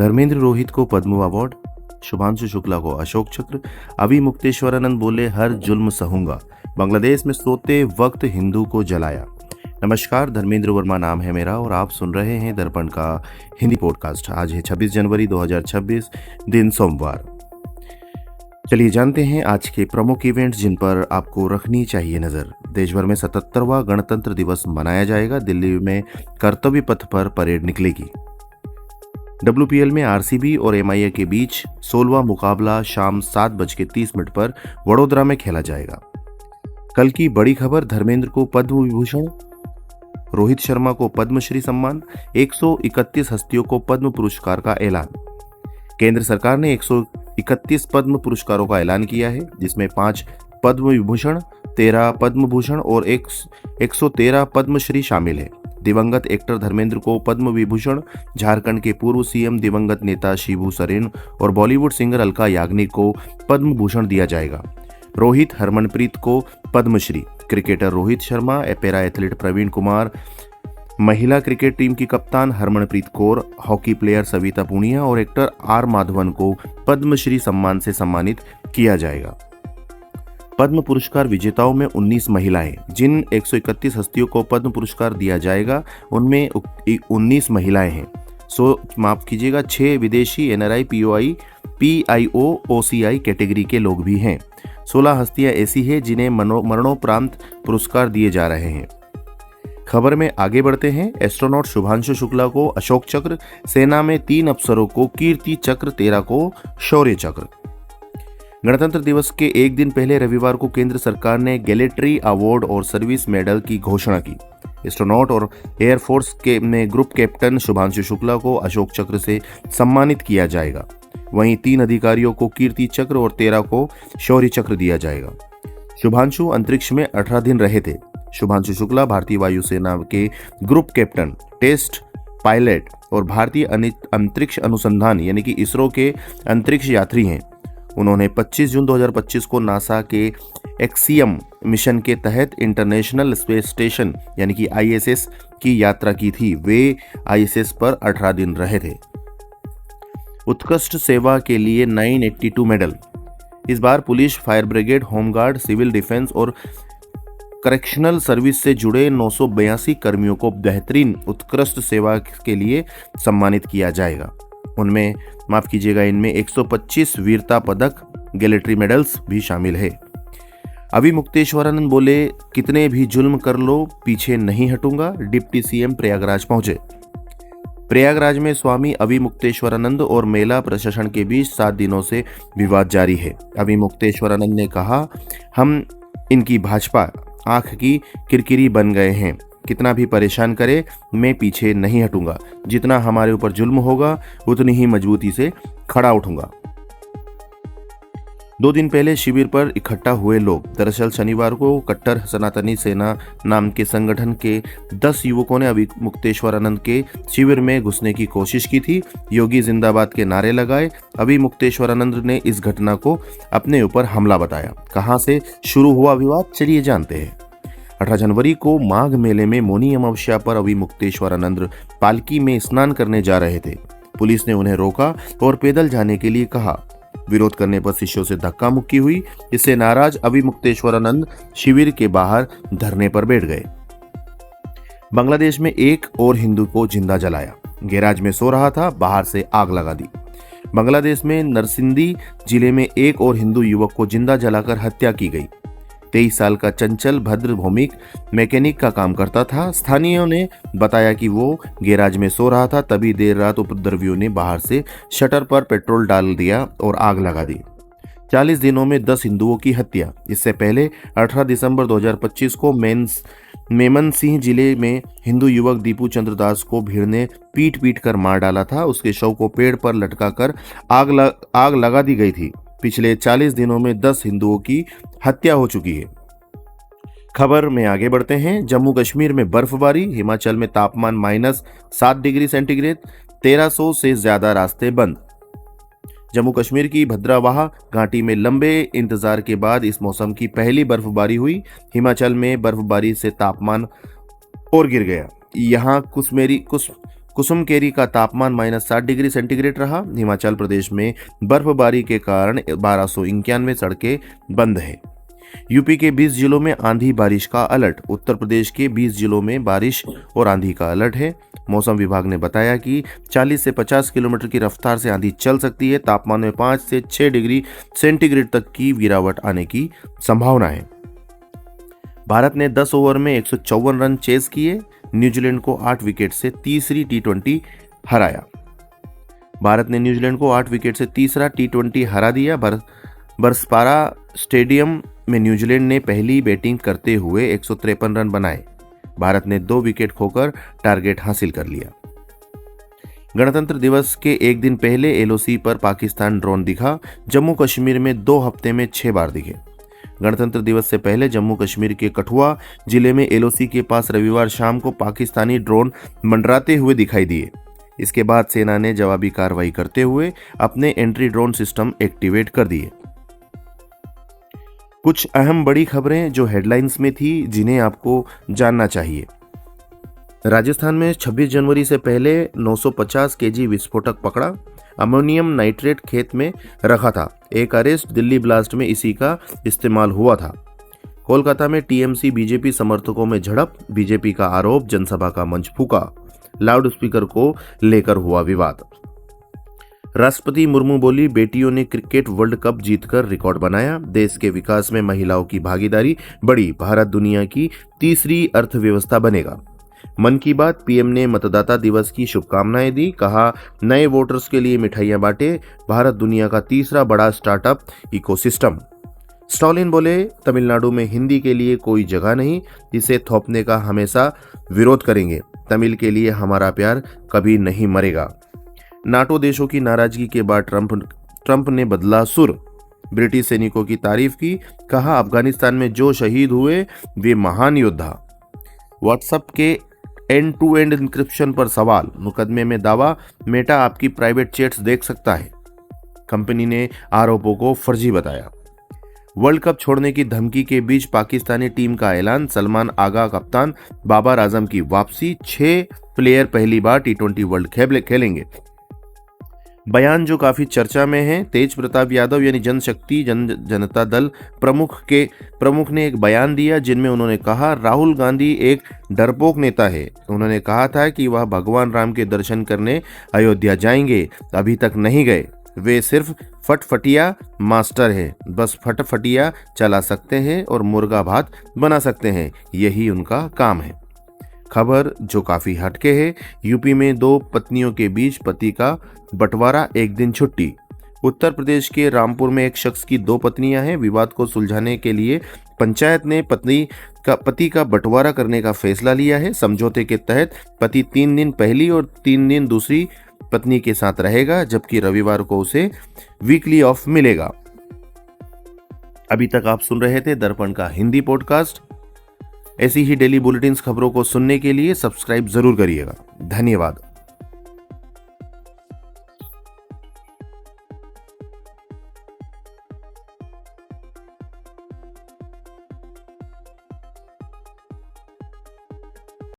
धर्मेंद्र रोहित को पद्म अवार्ड, शुभांशु शुक्ला को अशोक चक्र, अभी मुक्तेश्वरानंद बोले हर जुल्म सहूंगा, बांग्लादेश में सोते वक्त हिंदू को जलाया। नमस्कार, धर्मेंद्र वर्मा नाम है मेरा और आप सुन रहे हैं दर्पण का हिंदी पॉडकास्ट। आज है 26 जनवरी 2026, दिन सोमवार। चलिए जानते हैं आज के प्रमुख इवेंट्स जिन पर आपको रखनी चाहिए नजर। देश भर में 77वां गणतंत्र दिवस मनाया जाएगा। दिल्ली में कर्तव्य पथ पर परेड निकलेगी। WPL में आरसीबी और एमआईए के बीच 16वां मुकाबला शाम 7:30 पर वडोदरा में खेला जाएगा। कल की बड़ी खबर, धर्मेंद्र को पद्म विभूषण, रोहित शर्मा को पद्मश्री सम्मान, 131 हस्तियों को पद्म पुरस्कार का ऐलान। केंद्र सरकार ने 131 पद्म पुरस्कारों का ऐलान किया है, जिसमें 5 पद्म विभूषण, 13 पद्म भूषण और 113 पद्मश्री शामिल है। दिवंगत एक्टर धर्मेंद्र को पद्म विभूषण, झारखंड के पूर्व सीएम दिवंगत नेता शिबू सोरेन और बॉलीवुड सिंगर अलका याग्निक को पद्म भूषण दिया जाएगा। रोहित हरमनप्रीत को Padma Shri, cricketer Rohit Sharma, para athlete Praveen Kumar, महिला क्रिकेट टीम की कप्तान हरमनप्रीत कौर, हॉकी प्लेयर सविता पुनिया और एक्टर आर माधवन को पद्मश्री सम्मान से सम्मानित किया जाएगा। पद्म पुरस्कार विजेताओं में 19 महिलाएं। जिन 131 हस्तियों को पद्म पुरस्कार दिया जाएगा उनमें 19 महिलाएं हैं। माफ कीजिएगा, 6 विदेशी NRI, POI, PIO, OCI category के लोग भी हैं। 16 हस्तियां ऐसी हैं जिन्हें मरणोपरांत पुरस्कार दिए जा रहे हैं। खबर में आगे बढ़ते हैं। एस्ट्रोनॉट शुभांशु शुक्ला को अशोक चक्र, सेना में 3 अफसरों को कीर्ति चक्र, 13 को शौर्य चक्र। गणतंत्र दिवस के एक दिन पहले रविवार को केंद्र सरकार ने गैलेट्री अवार्ड और सर्विस मेडल की घोषणा की। एस्ट्रोनॉट और एयरफोर्स के में ग्रुप कैप्टन शुभांशु शुक्ला को अशोक चक्र से सम्मानित किया जाएगा। वहीं 3 अधिकारियों को कीर्ति चक्र और 13 को शौर्य चक्र दिया जाएगा। शुभांशु अंतरिक्ष में 18 दिन रहे थे। शुभांशु शुक्ला भारतीय वायुसेना के ग्रुप कैप्टन, टेस्ट पायलट और भारतीय अंतरिक्ष अनुसंधान यानी कि इसरो के अंतरिक्ष यात्री हैं। उन्होंने 25 जून 2025 को नासा के एक्सियम मिशन के तहत इंटरनेशनल स्पेस स्टेशन यानी कि ISS की यात्रा की थी। वे ISS पर 18 दिन रहे थे। उत्कृष्ट सेवा के लिए 982 मेडल। इस बार police, fire brigade, home guard, civil defence और करेक्शनल सर्विस से जुड़े 982 कर्मियों को बेहतरीन उत्कृष्ट सेवा के लिए सम्मानित किया जाएगा। उनमें माफ कीजिएगा, इनमें 125 वीरता पदक, गैलेट्री मेडल्स भी शामिल है। अभी मुक्तेश्वरानंद बोले कितने भी जुल्म कर लो पीछे नहीं हटूंगा। डिप्टी CM प्रयागराज पहुंचे। प्रयागराज में स्वामी अभी मुक्तेश्वरानंद और मेला प्रशासन के बीच 7 दिनों से विवाद जारी है। अभी मुक्तेश्वरानंद ने कहा, हम इनकी भाजपा आंख की किरकिरी बन गए हैं। कितना भी परेशान करे, मैं पीछे नहीं हटूंगा। जितना हमारे ऊपर जुल्म होगा उतनी ही मजबूती से खड़ा उठूंगा। 2 दिन पहले शिविर पर इकट्ठा हुए लोग, दरअसल शनिवार को कट्टर सनातनी सेना नाम के संगठन के 10 युवकों ने अभी मुक्तेश्वरानंद के शिविर में घुसने की कोशिश की थी। योगी जिंदाबाद के नारे लगाए। अभी मुक्तेश्वरानंद ने इस घटना को अपने ऊपर हमला बताया। कहां से शुरू हुआ विवाद, चलिए जानते हैं। 18 जनवरी को माघ मेले में मौनी अमावस्या पर अभी मुक्तेश्वरानंद पालकी में स्नान करने जा रहे थे। पुलिस ने उन्हें रोका और पैदल जाने के लिए कहा। विरोध करने पर शिष्यों से धक्का मुक्की हुई। इससे नाराज अभी मुक्तेश्वरानंद शिविर के बाहर धरने पर बैठ गए। बांग्लादेश में एक और हिंदू को जिंदा जलाया। गैराज में सो रहा था, बाहर से आग लगा दी। बांग्लादेश में नरसिंदी जिले में एक और हिंदू युवक को जिंदा जलाकर हत्या की गई। 23 साल का चंचल भद्र भौमिक मैकेनिक का काम करता था। स्थानीयों ने बताया कि वो गैराज में सो रहा था, तभी देर रात उपद्रवियों ने बाहर से शटर पर पेट्रोल डाल दिया और आग लगा दी। 40 दिनों में 10 हिंदुओं की हत्या। इससे पहले 18 दिसंबर 2025 को मेमन सिंह जिले में हिंदू युवक दीपू चंद्र दास को भीड़ ने पीट कर मार डाला था। उसके शव को पेड़ पर लटकाकर आग लगा दी गई थी। पिछले 40 दिनों में 10 हिंदुओं की हत्या हो चुकी है। खबर में आगे बढ़ते हैं। जम्मू कश्मीर में बर्फबारी, हिमाचल में तापमान -7 डिग्री सेंटीग्रेड, 1300 से ज्यादा रास्ते बंद। जम्मू कश्मीर की भद्रावाह घाटी में लंबे इंतजार के बाद इस मौसम की पहली बर्फबारी हुई। हिमाचल में बर्फबारी से तापमान और गिर गया। यहाँ कुसुम केरी का तापमान -7 डिग्री सेंटीग्रेड रहा। हिमाचल प्रदेश में बर्फबारी के कारण 1291 सड़कें बंद हैं। यूपी के 20 जिलों में आंधी बारिश का अलर्ट। उत्तर प्रदेश के 20 जिलों में बारिश और आंधी का अलर्ट है। मौसम विभाग ने बताया कि 40 से 50 किलोमीटर की रफ्तार से आंधी चल सकती है। तापमान में 5 से 6 डिग्री सेंटीग्रेड तक की गिरावट आने की संभावना है। भारत ने 10 ओवर में 154 रन चेस किए। न्यूजीलैंड को 8 विकेट से तीसरी टी20 हराया। भारत ने न्यूजीलैंड को 8 विकेट से तीसरा टी20 हरा दिया। बरसपारा स्टेडियम में न्यूजीलैंड ने पहली बैटिंग करते हुए 153 रन बनाए। भारत ने 2 विकेट खोकर टारगेट हासिल कर लिया। गणतंत्र दिवस के एक दिन पहले एलओसी पर पाकिस्तान ड्रोन दिखा। जम्मू कश्मीर में 2 हफ्ते में 6 बार दिखे। गणतंत्र दिवस से पहले जम्मू कश्मीर के कठुआ जिले में एलओसी के पास रविवार शाम को पाकिस्तानी ड्रोन मंडराते हुए दिखाई दिए। इसके बाद सेना ने जवाबी कार्रवाई करते हुए अपने एंट्री ड्रोन सिस्टम एक्टिवेट कर दिए। कुछ अहम बड़ी खबरें जो हेडलाइंस में थी, जिन्हें आपको जानना चाहिए। राजस्थान में 26 जनवरी से पहले 950 केजी विस्फोटक पकड़ा। अमोनियम नाइट्रेट खेत में रखा था। एक अरेस्ट दिल्ली ब्लास्ट में इसी का इस्तेमाल हुआ था। कोलकाता में टीएमसी बीजेपी समर्थकों में झड़प। बीजेपी का आरोप, जनसभा का मंच फूका। लाउड स्पीकर को लेकर हुआ विवाद। राष्ट्रपति मुर्मू बोली, बेटियों ने क्रिकेट वर्ल्ड कप जीतकर रिकॉर्ड बनाया। देश के विकास में महिलाओं की भागीदारी बढ़ी। भारत दुनिया की तीसरी अर्थव्यवस्था बनेगा। मन की बात, पीएम ने मतदाता दिवस की शुभकामनाएं दी। कहा, नए वोटर्स के लिए मिठाइयां बांटे। भारत दुनिया का तीसरा बड़ा स्टार्टअप इकोसिस्टम। स्टॉलिन बोले, तमिलनाडु में हिंदी के लिए कोई जगह नहीं। इसे थोपने का हमेशा विरोध करेंगे। तमिल के लिए हमारा प्यार कभी नहीं मरेगा। नाटो देशों की नाराजगी के बाद ट्रंप ने बदला सुर। ब्रिटिश सैनिकों की तारीफ की। कहा, अफगानिस्तान में जो शहीद हुए वे महान योद्धा। व्हाट्सएप के एंड टू एंड इंक्रिप्शन पर सवाल। मुकदमे में दावा, मेटा आपकी प्राइवेट चैट्स देख सकता है। कंपनी ने आरोपों को फर्जी बताया। वर्ल्ड कप छोड़ने की धमकी के बीच पाकिस्तानी टीम का ऐलान। सलमान आगा कप्तान, बाबर आजम की वापसी। 6 प्लेयर पहली बार टी20 वर्ल्ड खेलेंगे। बयान जो काफी चर्चा में है। तेज प्रताप यादव यानी जनशक्ति जनता दल प्रमुख ने एक बयान दिया, जिनमें उन्होंने कहा, राहुल गांधी एक डरपोक नेता है। उन्होंने कहा था कि वह भगवान राम के दर्शन करने अयोध्या जाएंगे, अभी तक नहीं गए। वे सिर्फ फटफटिया मास्टर हैं। बस फटफटिया चला सकते हैं और मुर्गा भात बना सकते हैं, यही उनका काम है। खबर जो काफी हटके है। यूपी में 2 पत्नियों के बीच पति का बंटवारा, एक दिन छुट्टी। उत्तर प्रदेश के रामपुर में एक शख्स की 2 पत्नियां हैं। विवाद को सुलझाने के लिए पंचायत ने पति का बंटवारा करने का फैसला लिया है। समझौते के तहत पति 3 दिन पहली और 3 दिन दूसरी पत्नी के साथ रहेगा, जबकि रविवार को उसे वीकली ऑफ मिलेगा। अभी तक आप सुन रहे थे दर्पण का हिंदी पॉडकास्ट। ऐसी ही डेली बुलेटिन्स खबरों को सुनने के लिए सब्सक्राइब जरूर करिएगा। धन्यवाद।